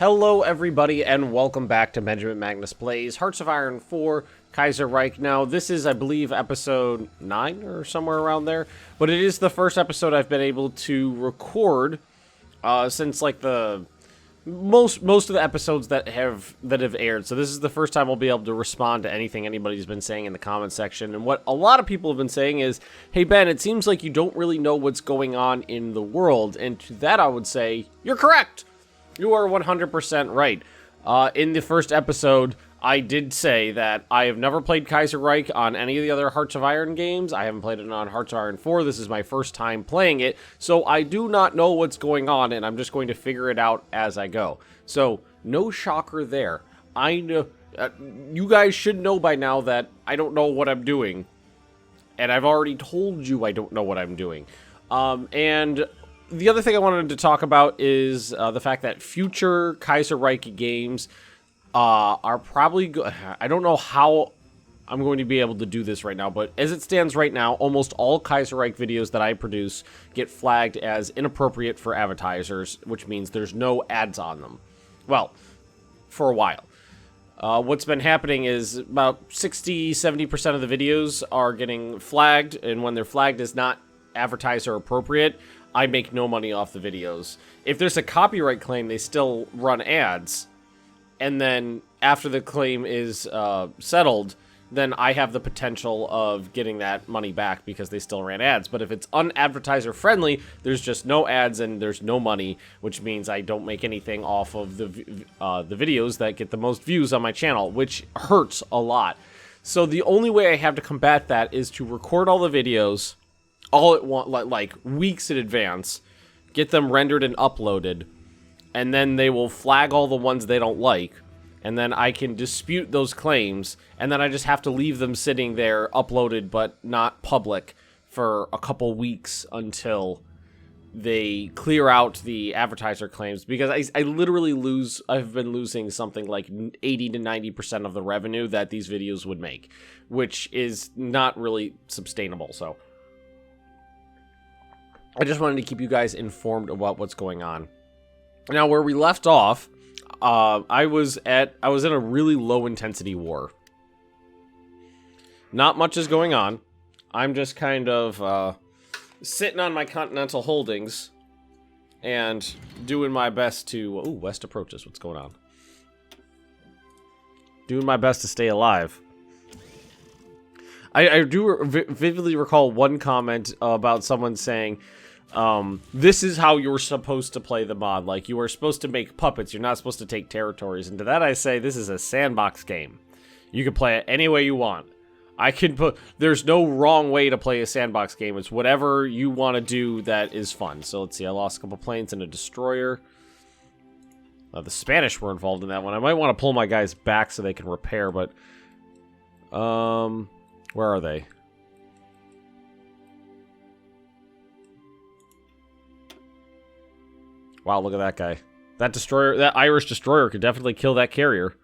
Hello everybody and welcome back to Benjamin Magnus Plays Hearts of Iron 4 Kaiserreich. Now this is, I believe, episode 9 or somewhere around there, but it is the first episode I've been able to record since like the most of the episodes that have aired. So this is the first time I'll be able to respond to anything anybody's been saying in the comment section. And what a lot of people have been saying is, "Hey Ben, it seems like you don't really know what's going on in the world." And to that I would say, you're correct. You are 100% right. In the first episode, I did say that I have never played Kaiserreich on any of the other Hearts of Iron games. I haven't played it on Hearts of Iron 4. This is my first time playing it, so I do not know what's going on, and I'm just going to figure it out as I go. So, no shocker there. I know, you guys should know by now that I don't know what I'm doing, and I've already told you I don't know what I'm doing. And the other thing I wanted to talk about is the fact that future Kaiserreich games are probably... I don't know how I'm going to be able to do this right now, but as it stands right now, almost all Kaiserreich videos that I produce get flagged as inappropriate for advertisers, which means there's no ads on them. Well, for a while. What's been happening is about 60-70% of the videos are getting flagged, and when they're flagged as not advertiser appropriate, I make no money off the videos. If there's a copyright claim, they still run ads. And then after the claim is settled, then I have the potential of getting that money back because they still ran ads. But if it's unadvertiser friendly, there's just no ads and there's no money, which means I don't make anything off of the videos that get the most views on my channel, which hurts a lot. So the only way I have to combat that is to record all the videos all at once, like weeks in advance, get them rendered and uploaded, and then they will flag all the ones they don't like, and then I can dispute those claims, and then I just have to leave them sitting there uploaded but not public for a couple weeks until they clear out the advertiser claims, because I literally I've been losing something like 80 to 90% of the revenue that these videos would make, which is not really sustainable. So I just wanted to keep you guys informed about what's going on. Now, where we left off, I was in a really low intensity war. Not much is going on. I'm just kind of sitting on my continental holdings and doing my best to... Ooh, West approaches. What's going on? Doing my best to stay alive. I do vividly recall one comment about someone saying, this is how you're supposed to play the mod. Like, you are supposed to make puppets. You're not supposed to take territories. And to that I say, this is a sandbox game. You can play it any way you want. There's no wrong way to play a sandbox game. It's whatever you want to do that is fun. So let's see. I lost a couple planes and a destroyer. The Spanish were involved in that one. I might want to pull my guys back so they can repair, but... where are they? Wow, look at that guy. That destroyer, that Irish destroyer could definitely kill that carrier.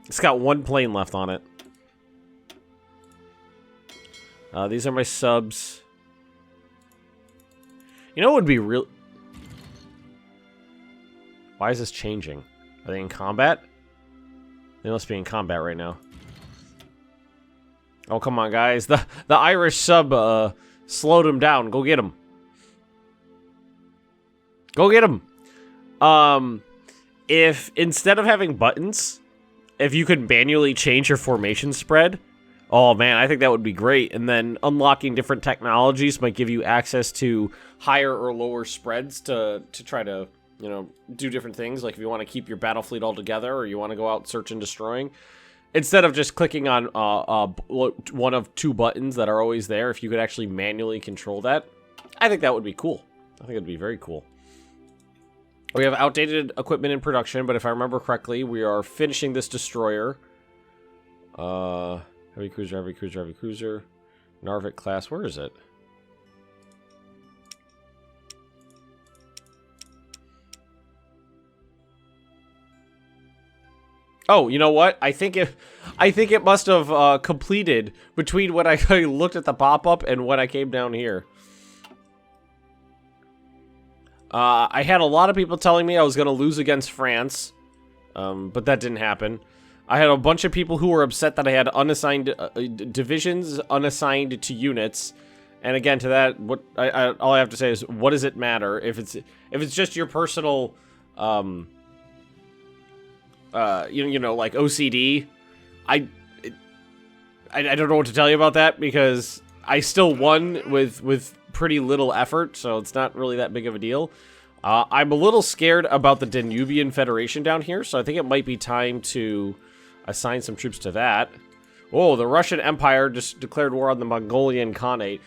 It's got one plane left on it. These are my subs. You know what would be real... Why is this changing? Are they in combat? They must be in combat right now. Oh, come on, guys. The Irish sub slowed him down. Go get him. Go get him. If instead of having buttons, if you could manually change your formation spread, oh man, I think that would be great. And then unlocking different technologies might give you access to higher or lower spreads to try to, you know, do different things. Like if you want to keep your battle fleet all together, or you want to go out search and destroying, instead of just clicking on one of two buttons that are always there, if you could actually manually control that, I think that would be cool. I think it'd be very cool. We have outdated equipment in production, but if I remember correctly, we are finishing this destroyer. Heavy cruiser, heavy cruiser, heavy cruiser. Narvik class, where is it? Oh, you know what? I think it must have completed between when I looked at the pop-up and when I came down here. I had a lot of people telling me I was going to lose against France, but that didn't happen. I had a bunch of people who were upset that I had unassigned divisions unassigned to units. And again, to that, all I have to say is, what does it matter if it's just your personal, like OCD? I don't know what to tell you about that, because I still won with pretty little effort, so it's not really that big of a deal. I'm a little scared about the Danubian Federation down here, so I think it might be time to assign some troops to that. Oh, the Russian Empire just declared war on the Mongolian Khanate.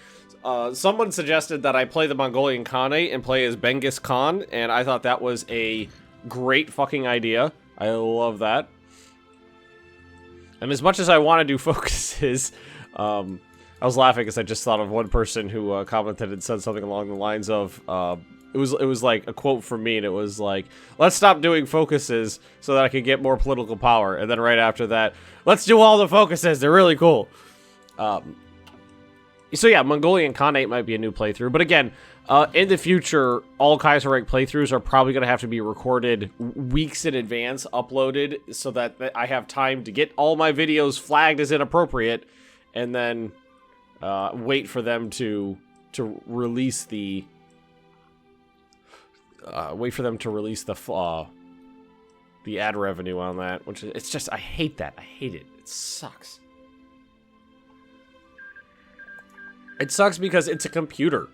Someone suggested that I play the Mongolian Khanate and play as Genghis Khan, and I thought that was a great fucking idea. I love that. And as much as I want to do focuses, I was laughing because I just thought of one person who commented and said something along the lines of, it was like a quote from me, and it was like, let's stop doing focuses so that I can get more political power. And then right after that, let's do all the focuses, they're really cool. So yeah, Mongolian Khanate might be a new playthrough, but again, in the future, all Kaiserreich playthroughs are probably going to have to be recorded weeks in advance, uploaded, so that I have time to get all my videos flagged as inappropriate, and then wait for them to release the ad revenue on that, which it's just, I hate that. I hate it. It sucks. It sucks because it's a computer.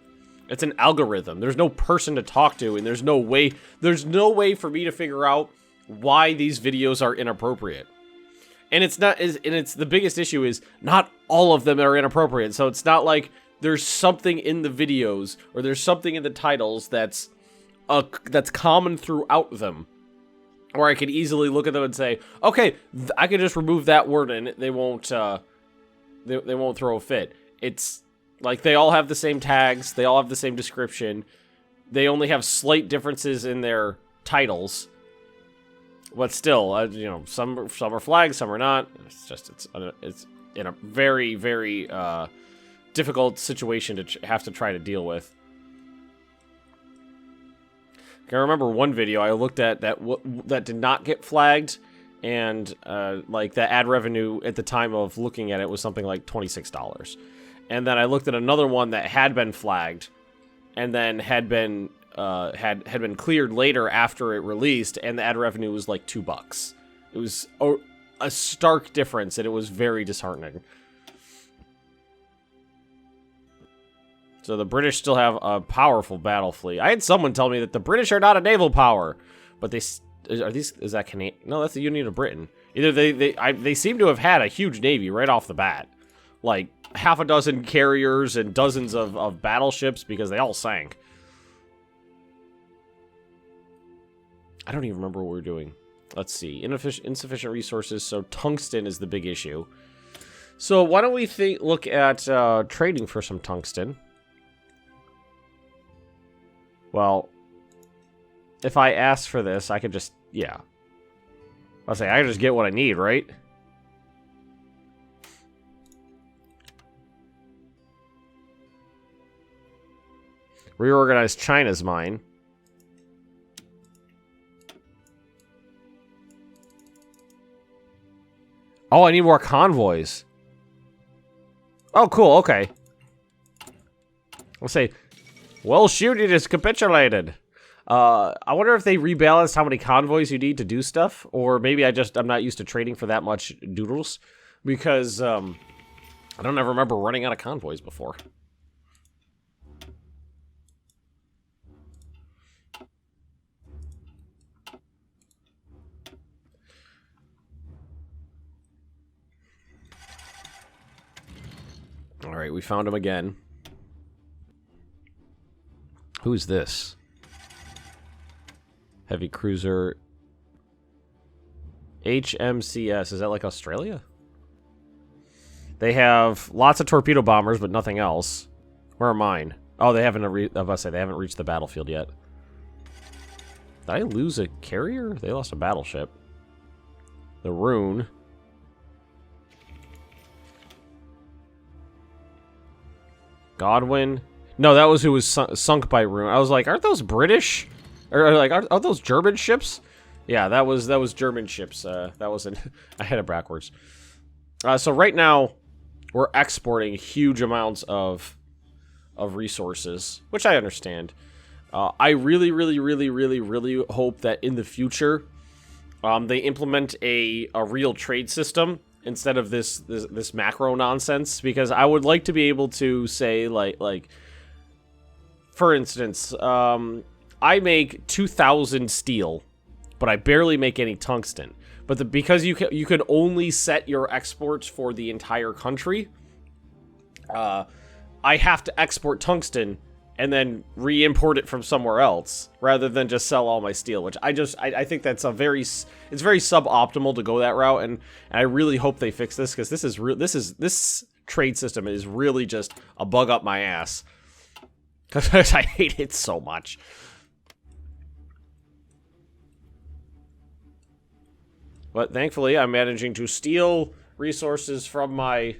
It's an algorithm. There's no person to talk to, and there's no way for me to figure out why these videos are inappropriate. And it's the biggest issue is not all of them are inappropriate. So it's not like there's something in the videos or there's something in the titles that's common throughout them, or I could easily look at them and say, okay, I could just remove that word and they won't throw a fit. It's like they all have the same tags, they all have the same description, they only have slight differences in their titles, but still, some are flagged, some are not. It's in a very, very difficult situation to have to try to deal with. I remember one video I looked at that did not get flagged, and like the ad revenue at the time of looking at it was something like $26. And then I looked at another one that had been flagged, and then had been cleared later after it released, and the ad revenue was like $2. It was a stark difference, and it was very disheartening. So the British still have a powerful battle fleet. I had someone tell me that the British are not a naval power, but is that Canadian? No, that's the Union of Britain. Either they seem to have had a huge navy right off the bat, like half a dozen carriers and dozens of battleships, because they all sank. I don't even remember what we were doing. Let's see. Insufficient resources, so tungsten is the big issue. So why don't we look at trading for some tungsten? Well, if I ask for this, I could just, yeah. I can just get what I need, right? Reorganize China's mine. Oh, I need more convoys. Oh, cool, okay. I'll say, well, shoot, it is capitulated. I wonder if they rebalanced how many convoys you need to do stuff, or maybe I'm not used to trading for that much doodles, because I don't ever remember running out of convoys before. All right, we found him again. Who's this? Heavy cruiser. HMCS. Is that like Australia? They have lots of torpedo bombers, but nothing else. Where are mine? Oh, they haven't they haven't reached the battlefield yet. Did I lose a carrier? They lost a battleship. The Rune. Godwin. No, that was who was sunk by ruin. I was like, aren't those British? Or like, are those German ships? Yeah, that was German ships. That wasn't. I had it backwards. So right now, we're exporting huge amounts of resources, which I understand. I really hope that in the future, they implement a real trade system instead of this macro nonsense. Because I would like to be able to say like. For instance, I make 2,000 steel, but I barely make any tungsten. But because you can only set your exports for the entire country, I have to export tungsten and then re-import it from somewhere else rather than just sell all my steel. Which I think that's it's very suboptimal to go that route, and I really hope they fix this because this trade system is really just a bug up my ass. Because I hate it so much. But thankfully, I'm managing to steal resources from my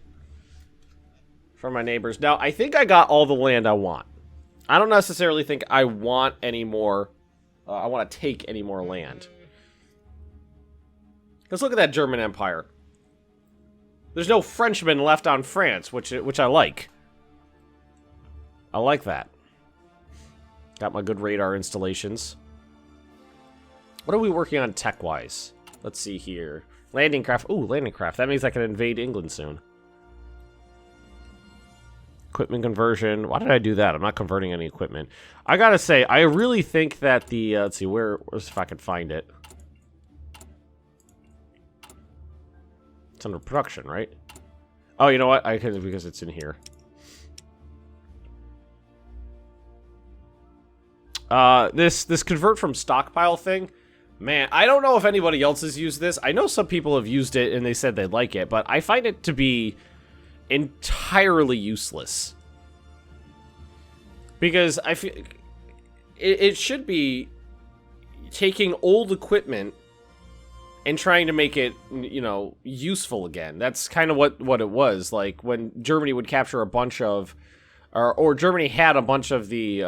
neighbors. Now, I think I got all the land I want. I don't necessarily think I want any more. I want to take any more land. Let's look at that German Empire. There's no Frenchmen left on France, which I like. I like that. Got my good radar installations. What are we working on tech-wise? Let's see here. Landing craft. Ooh, landing craft. That means I can invade England soon. Equipment conversion. Why did I do that? I'm not converting any equipment. I gotta say, I really think that the... let's see, where's if I can find it. It's under production, right? Oh, you know what? I can, because it's in here. This convert from stockpile thing, man, I don't know if anybody else has used this. I know some people have used it and they said they like it, but I find it to be entirely useless. Because I feel it should be taking old equipment and trying to make it, you know, useful again. That's kind of what it was. Like when Germany would capture a bunch of, or Germany had a bunch of the,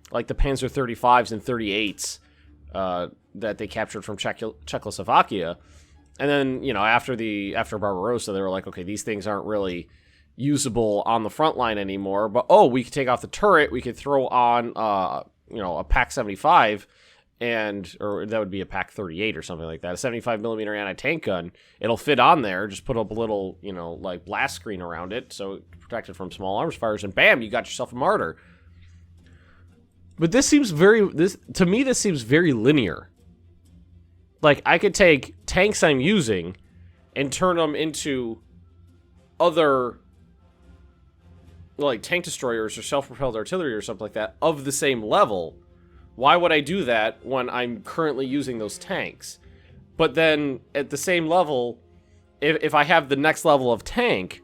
like the Panzer 35s and 38s that they captured from Czechoslovakia. And then, you know, after Barbarossa, they were like, okay, these things aren't really usable on the front line anymore. But, oh, we could take off the turret. We could throw on, you know, a PaK 75, or that would be a PaK 38 or something like that. A 75 millimeter anti-tank gun. It'll fit on there. Just put up a little, you know, like blast screen around it, so it's protected from small arms fires, and bam, you got yourself a martyr. But this seems to me, this seems very linear. Like, I could take tanks I'm using and turn them into other, like, tank destroyers or self-propelled artillery or something like that of the same level. Why would I do that when I'm currently using those tanks? But then, at the same level, if I have the next level of tank,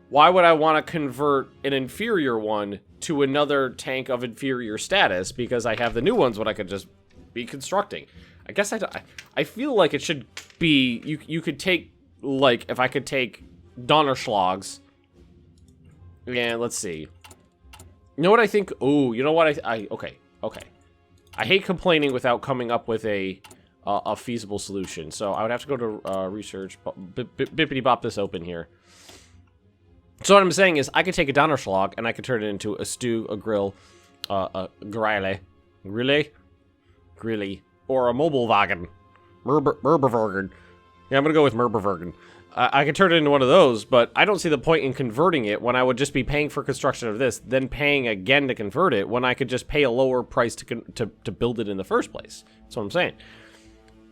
why would I want to convert an inferior one to another tank of inferior status? Because I have the new ones what I could just be constructing. I guess I feel like it should be, you could take, like, if I could take Donnerschlags, and let's see. You know what I think? Oh, you know what okay. I hate complaining without coming up with a feasible solution. So I would have to go to research, bippity bop this open here. So what I'm saying is, I could take a Donnerschlag and I could turn it into a stew, a grill, a grille, or a mobile wagon, Merberwagen. Yeah, I'm gonna go with Merberwagen. I could turn it into one of those, but I don't see the point in converting it when I would just be paying for construction of this, then paying again to convert it, when I could just pay a lower price to build it in the first place. That's what I'm saying.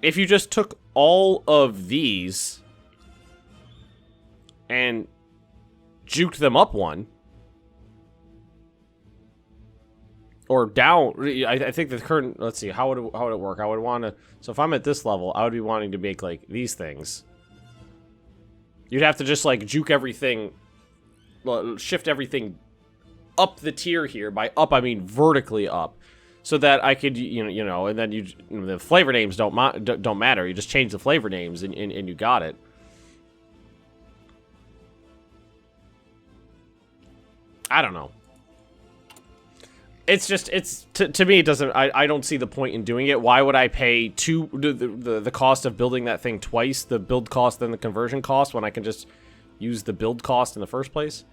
If you just took all of these and juked them up one, or down, I think the current, let's see, how would it work? I would want to, so if I'm at this level, I would be wanting to make, like, these things. You'd have to just, like, juke everything, shift everything up the tier here. By up, I mean vertically up, so that I could, you know, and then the flavor names don't matter. You just change the flavor names, and you got it. I don't know. It's just, to me, it doesn't, I don't see the point in doing it. Why would I pay the cost of building that thing twice, the build cost and the conversion cost, when I can just use the build cost in the first place?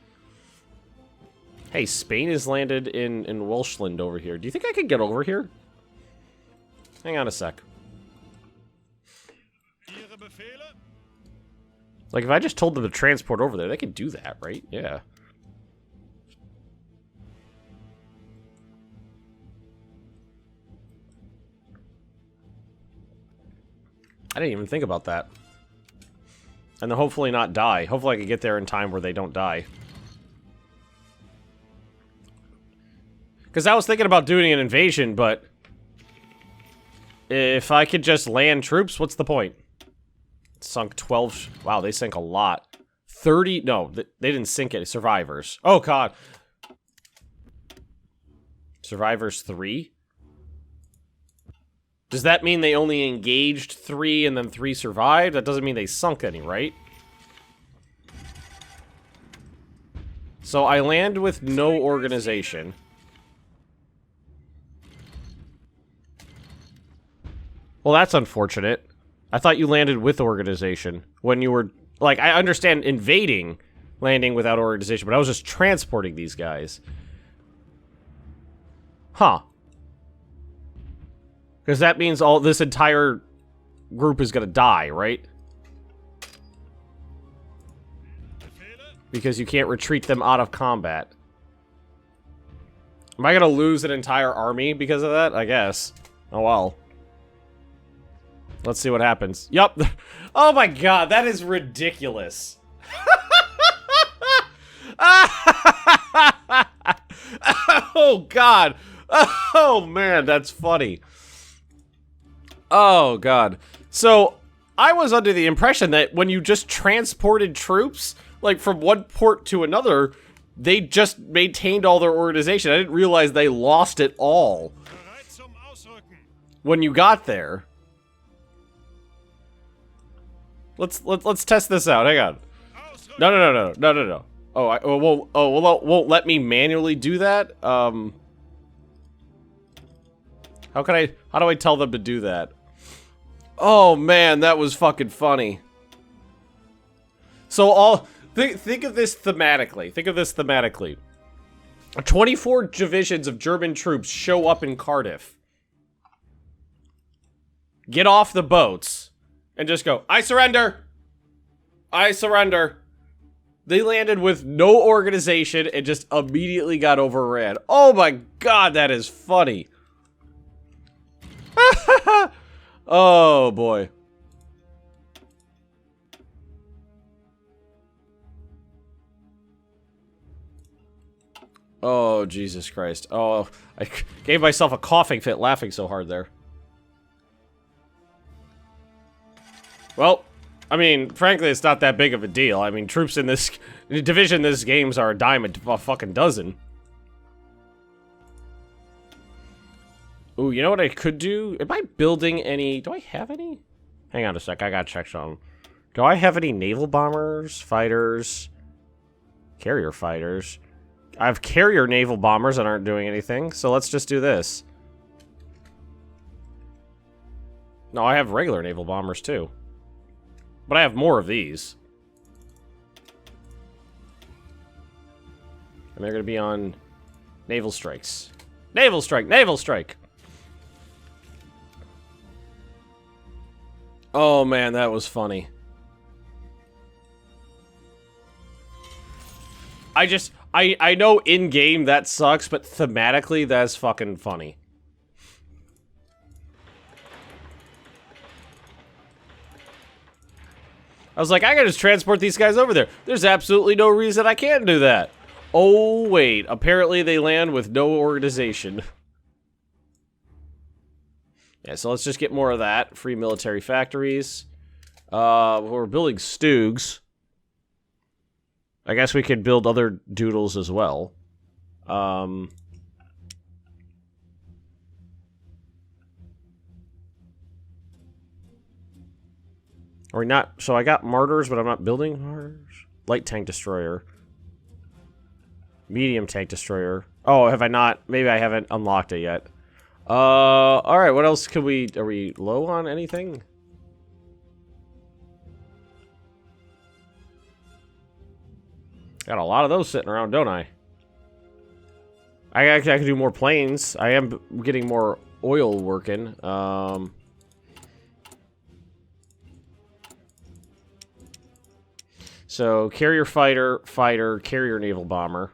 Hey, Spain has landed in Welschland over here. Do you think I could get over here? Hang on a sec. Like, if I just told them to transport over there, they could do that, right? Yeah. I didn't even think about that. And then hopefully not die. Hopefully I can get there in time where they don't die. Because I was thinking about doing an invasion, but if I could just land troops, what's the point? Sunk 12... Wow, they sank a lot. 30... No, they didn't sink it. Survivors. Oh, God. Survivors 3? Does that mean they only engaged 3 and then 3 survived? That doesn't mean they sunk any, right? So I land with no organization. Well, that's unfortunate. I thought you landed with organization when you were... Like, I understand invading, landing without organization, but I was just transporting these guys. Huh. Because that means all this entire group is going to die, right? Because you can't retreat them out of combat. Am I going to lose an entire army because of that? I guess. Oh, well. Let's see what happens. Yup. Oh my god, that is ridiculous. Oh god. Oh man, that's funny. Oh god. So, I was under the impression that when you just transported troops, like from one port to another, they just maintained all their organization. I didn't realize they lost it all when you got there. Let's test this out. Hang on. No. Oh, won't let me manually do that. How do I tell them to do that? Oh man, that was fucking funny. So think of this thematically. Think of this thematically. 24 divisions of German troops show up in Cardiff. Get off the boats. And just go, I surrender! I surrender! They landed with no organization and just immediately got overran. Oh my god, that is funny. Oh boy. Oh, Jesus Christ. Oh, I gave myself a coughing fit laughing so hard there. Well, I mean, frankly, it's not that big of a deal. I mean, troops in this division, this games are a dime a fucking dozen. Ooh, you know what I could do? Am I building any... Do I have any? Hang on a sec, I gotta check some. Do I have any naval bombers, fighters, carrier fighters? I have carrier naval bombers that aren't doing anything, so let's just do this. No, I have regular naval bombers too. But I have more of these. And they're going to be on naval strikes. Naval strike! Naval strike! Oh man, that was funny. I know in-game that sucks, but thematically that's fucking funny. I was like, I gotta just transport these guys over there. There's absolutely no reason I can't do that. Oh, wait. Apparently they land with no organization. Yeah, so let's just get more of that. Free military factories. We're building Stoogs. I guess we could build other doodles as well. Or not, so I got martyrs, but I'm not building martyrs. Light tank destroyer. Medium tank destroyer. Oh, have I not? Maybe I haven't unlocked it yet. Alright, what else could we... Are we low on anything? Got a lot of those sitting around, don't I? I could do more planes. I am getting more oil working. So, carrier fighter, carrier naval bomber.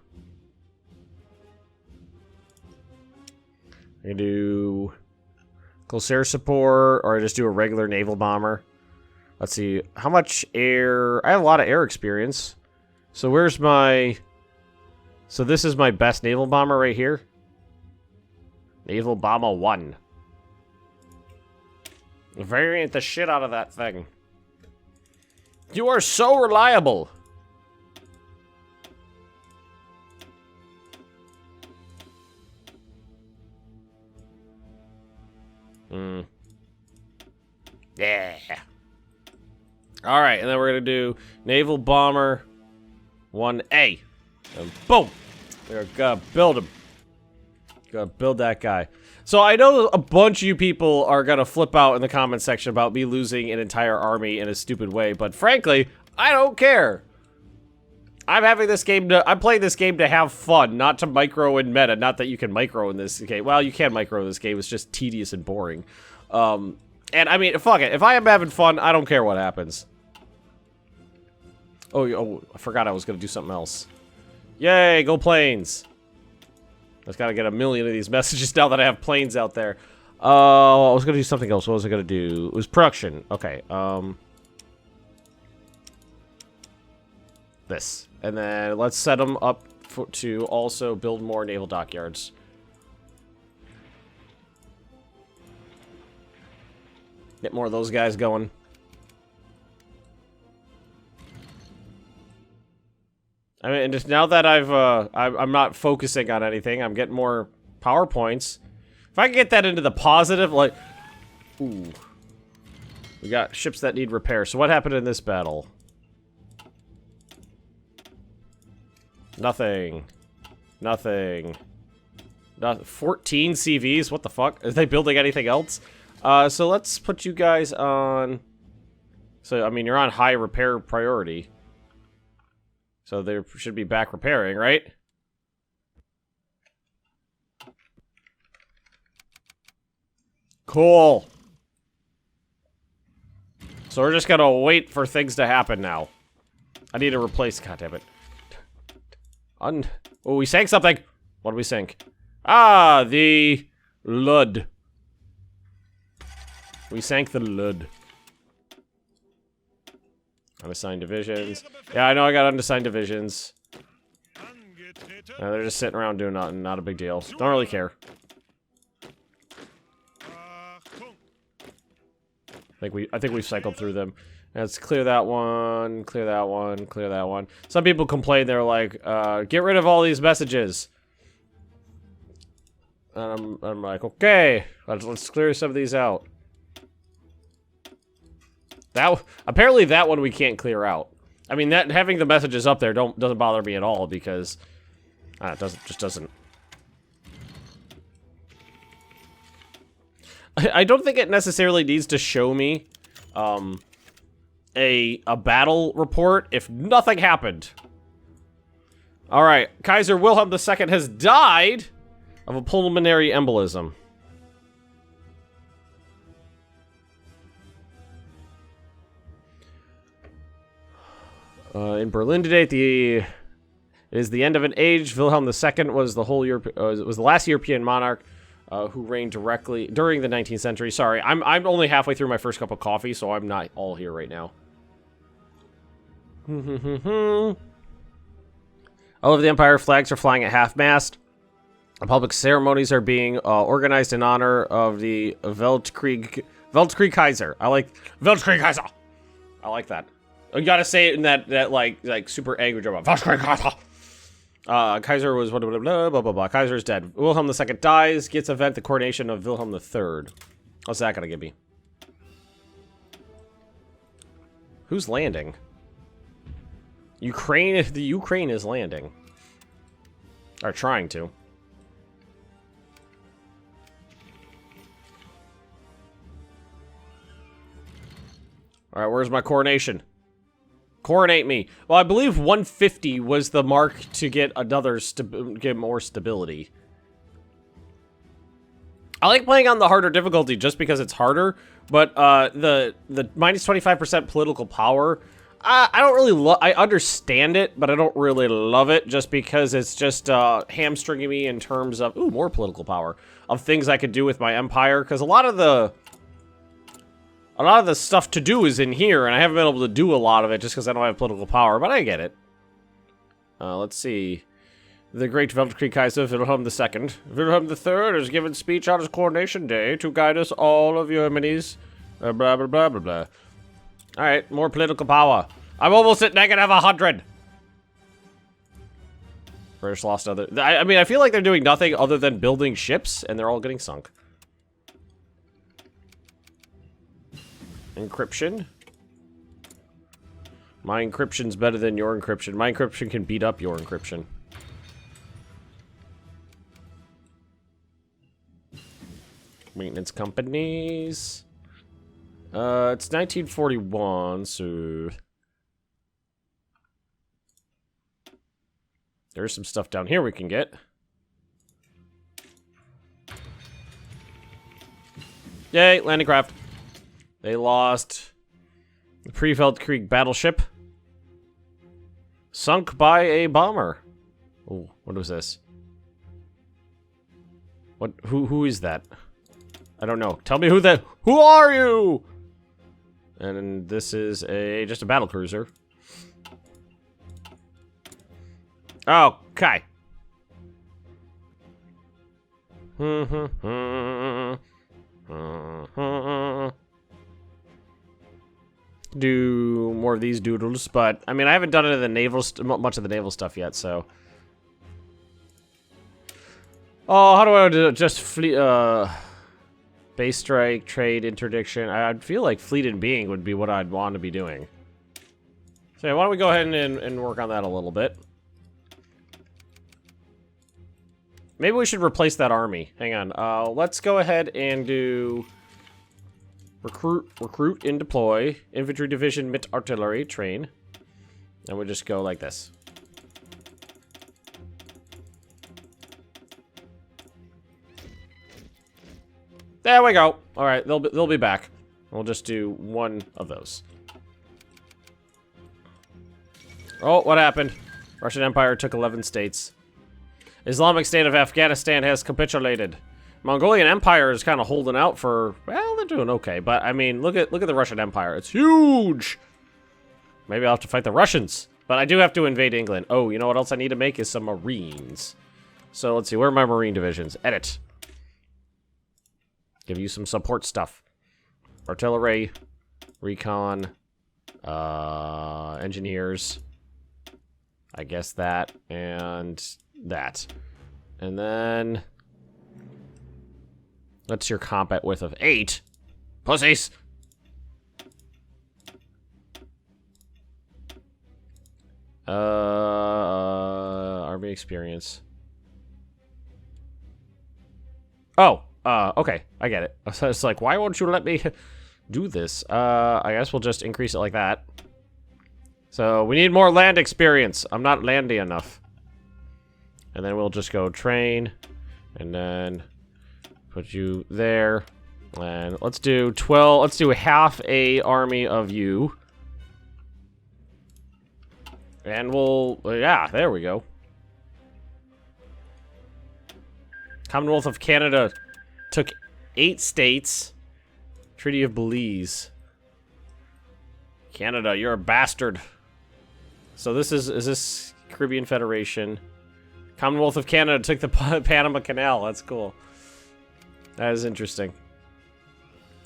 I can do close air support, or I just do a regular naval bomber. Let's see, how much air... I have a lot of air experience. So where's my... So this is my best naval bomber right here. Naval Bomber 1. Variant the shit out of that thing. You are so reliable. Yeah. Alright, and then we're gonna do Naval Bomber 1A. And boom! We're gonna build him. Gotta build that guy. So I know a bunch of you people are gonna flip out in the comment section about me losing an entire army in a stupid way, but frankly, I don't care. I'm having this game to... I'm playing this game to have fun, not to micro in meta. Not that you can micro in this game. Well, you can micro in this game. It's just tedious and boring. And I mean, fuck it. If I am having fun, I don't care what happens. Oh, I forgot I was gonna do something else. Yay, go planes. I just gotta get a million of these messages now that I have planes out there. I was gonna do something else. What was I gonna do? It was production. Okay, this. And then let's set them up to also build more naval dockyards. Get more of those guys going. I mean, just now that I'm not focusing on anything, I'm getting more PowerPoints. If I can get that into the positive, like, ooh, we got ships that need repair. So what happened in this battle? Nothing. Nothing. 14 CVs? What the fuck? Are they building anything else? So let's put you guys on... So, I mean, you're on high repair priority. So they should be back repairing, right? Cool. So we're just gonna wait for things to happen now. I need to replace... God damn it. Oh, we sank something. What did we sink? Ah, the Lud. We sank the Lud. Unassigned divisions. Yeah, I know I got unassigned divisions. They're just sitting around doing nothing. Not a big deal. Don't really care. I think we've cycled through them. Let's clear that one, clear that one, clear that one. Some people complain, they're like, get rid of all these messages. And I'm like, okay, let's clear some of these out. Apparently that one we can't clear out. I mean, that having the messages up there doesn't bother me at all because it just doesn't. I don't think it necessarily needs to show me a battle report if nothing happened. All right, Kaiser Wilhelm II has died of a pulmonary embolism. In Berlin today, it is the end of an age. Wilhelm II was was the last European monarch who reigned directly during the 19th century. Sorry, I'm only halfway through my first cup of coffee, so I'm not all here right now. All of the Empire flags are flying at half-mast. Public ceremonies are being organized in honor of the Weltkriegkaiser. I like Weltkriegkaiser. I like that. You gotta say it in that like super angry German. Weltkriegkaiser. Kaiser was blah, blah, blah, blah, blah, blah. Kaiser is dead. Wilhelm II dies. Gets event the coronation of Wilhelm III. What's that gonna give me? Who's landing? The Ukraine is landing. Or trying to. All right, where's my coronation? Coronate me. Well, I believe 150 was the mark to get get more stability. I like playing on the harder difficulty just because it's harder, but the minus 25% political power, I don't really I understand it, but I don't really love it just because it's just hamstringing me in terms of, ooh, more political power, of things I could do with my empire, because a lot of the stuff to do is in here, and I haven't been able to do a lot of it just because I don't have political power, but I get it. Let's see. The great Weltkriegkaiser Wilhelm II. Wilhelm III has given speech on his coronation day to guide us all of Germany's blah, blah, blah, blah, blah. Alright, more political power. I'm almost at -100. British lost other... I mean, I feel like they're doing nothing other than building ships, and they're all getting sunk. Encryption. My encryption's better than your encryption. My encryption can beat up your encryption. Maintenance companies. It's 1941, so... There's some stuff down here we can get. Yay, landing craft. They lost the pre-Weltkrieg battleship. Sunk by a bomber. Oh, what was this? What? Who is that? I don't know. Tell me who that... Who are you? And this is just a battle cruiser. Okay. Do more of these doodles, but I mean, I haven't done it in the naval much of the naval stuff yet, so. Oh, how do I do it? Just fleet, base strike, trade, interdiction. I'd feel like fleet and being would be what I'd want to be doing. So yeah, why don't we go ahead and work on that a little bit. Maybe we should replace that army. Hang on. Let's go ahead and do recruit and deploy, infantry division, mit artillery, train. And we'll just go like this. There we go. All right, they'll be back. We'll just do one of those. Oh, what happened? Russian Empire took 11 states. Islamic State of Afghanistan has capitulated. Mongolian Empire is kind of holding out for, well, they're doing okay, but I mean, look at the Russian Empire. It's huge. Maybe I'll have to fight the Russians, but I do have to invade England. Oh, you know what else I need to make is some Marines. So let's see, where are my Marine divisions? Edit. Give you some support stuff. Artillery, recon, engineers. I guess that and that. And then what's your combat width of 8? Pussies! Army experience. Oh, okay, I get it. So it's like, why won't you let me do this? I guess we'll just increase it like that. So we need more land experience. I'm not landy enough. And then we'll just go train, and then put you there. And let's do 12. Let's do half a army of you. And we'll, yeah, there we go. Commonwealth of Canada took 8 states. Treaty of Belize. Canada, you're a bastard. So this is this Caribbean Federation. Commonwealth of Canada took the Panama Canal. That's cool. That is interesting.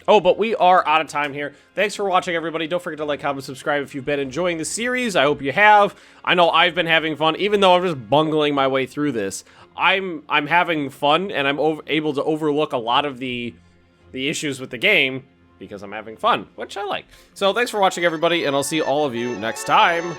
Oh, but we are out of time here. Thanks for watching, everybody. Don't forget to like, comment, subscribe if you've been enjoying the series. I hope you have. I know I've been having fun, even though I'm just bungling my way through this. I'm having fun, and I'm able to overlook a lot of the issues with the game because I'm having fun, which I like. So thanks for watching, everybody, and I'll see all of you next time.